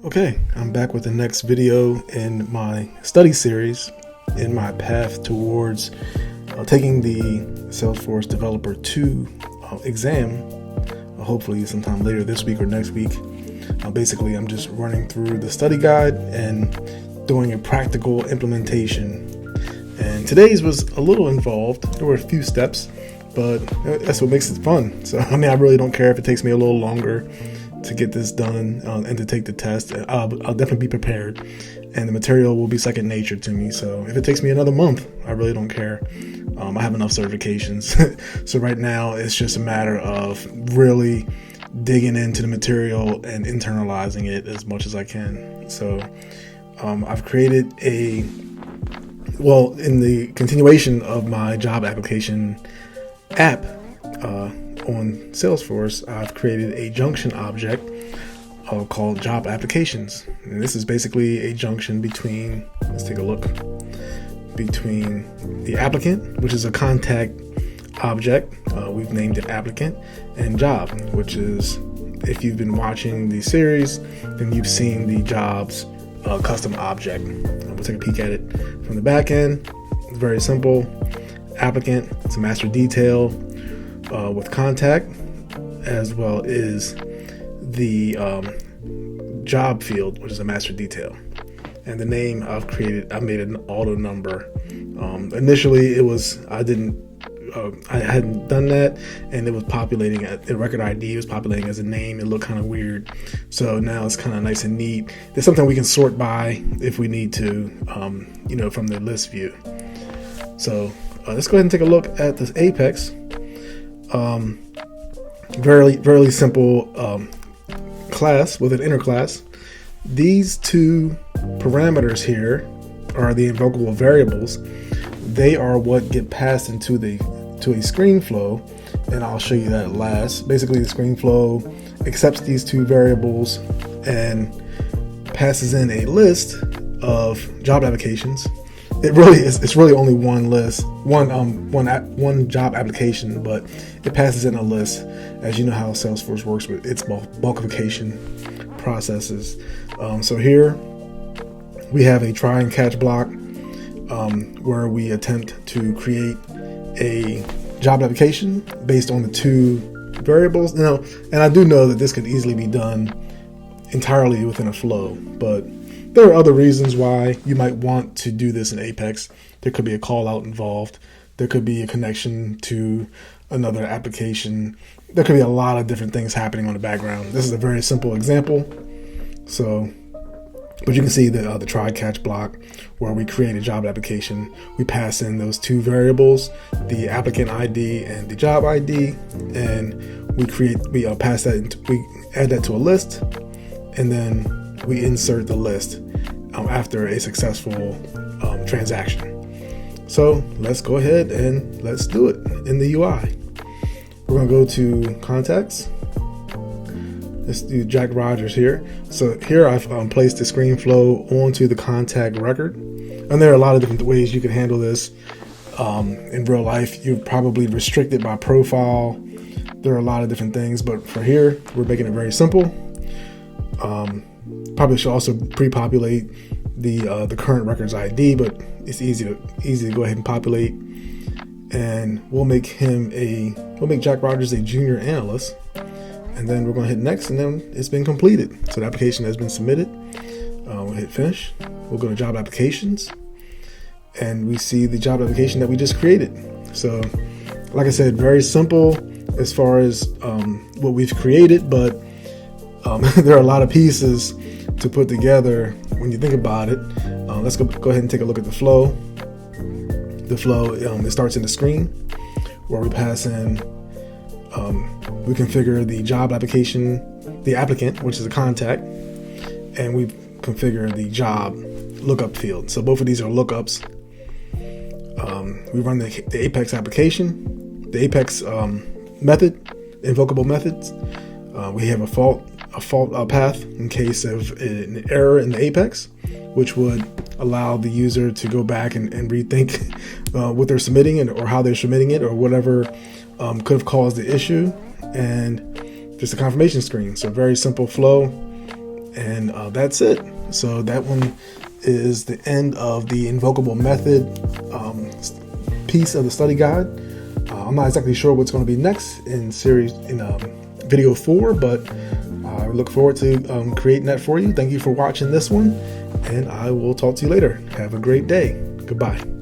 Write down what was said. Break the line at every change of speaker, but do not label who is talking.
Okay, I'm back with the next video in my study series in my path towards taking the Salesforce Developer 2 exam, hopefully sometime later this week or next week. Basically, I'm just running through the study guide and doing a practical implementation. And today's was a little involved. There were a few steps, but that's what makes it fun. So, I really don't care if it takes me a little longer to get this done and to take the test. I'll definitely be prepared, and the material will be second nature to me. So if it takes me another month, I really don't care. I have enough certifications. So right now it's just a matter of really digging into the material and internalizing it as much as I can. So I've created in the continuation of my job application app, on Salesforce, I've created a junction object called job applications. And this is basically a junction between, let's take a look, between the applicant, which is a contact object, we've named it applicant, and job, which is, if you've been watching the series, then you've seen the jobs custom object. We'll take a peek at it from the back end. It's very simple. Applicant, it's a master detail with contact, as well as the job field, which is a master detail. And the name I've made an auto number. Initially it was, I hadn't done that, and it was populating at the record ID, was populating as a name. It looked kind of weird. So now it's kind of nice and neat. There's something we can sort by if we need to, from the list view. So let's go ahead and take a look at this Apex. Very simple class with an inner class. These two parameters here are the invocable variables. They are what get passed into a screen flow, and I'll show you that last. Basically, the screen flow accepts these two variables and passes in a list of job applications. It's really only one list, one job application, but it passes in a list, as you know how Salesforce works with its bulkification processes. So here we have a try and catch block where we attempt to create a job application based on the two variables. Now, and I do know that this could easily be done entirely within a flow, but there are other reasons why you might want to do this in Apex. There could be a call out involved. There could be a connection to another application. There could be a lot of different things happening on the background. This is a very simple example. So, but you can see the try catch block where we create a job application. We pass in those two variables, the applicant ID and the job ID, and we pass that we add that to a list, and then we insert the list after a successful transaction. So let's go ahead and let's do it in the UI. We're going to go to contacts. Let's do Jack Rogers here. So here I've placed the screen flow onto the contact record. And there are a lot of different ways you can handle this. In real life, you're probably restricted by profile. There are a lot of different things, but for here, we're making it very simple. Probably should also pre-populate the current record's ID, but it's easy to go ahead and populate. And we'll make Jack Rogers a junior analyst, and then we're going to hit next, and then it's been completed. So the application has been submitted. We'll hit finish. We'll go to job applications, and we see the job application that we just created. So, like I said, very simple as far as what we've created, but there are a lot of pieces to put together when you think about it. Let's go ahead and take a look at the flow. The flow, it starts in the screen where we pass in, we configure the job application, the applicant, which is a contact, and we configure the job lookup field. So both of these are lookups. We run the Apex application, the Apex method, invocable methods. We have a fault path in case of an error in the Apex, which would allow the user to go back and rethink what they're submitting or how they're submitting it, or whatever could have caused the issue, and just a confirmation screen. So very simple flow, And that's it. So that one is the end of the invocable method piece of the study guide. I'm not exactly sure what's going to be next in video 4, but I look forward to creating that for you. Thank you for watching this one, and I will talk to you later. Have a great day. Goodbye.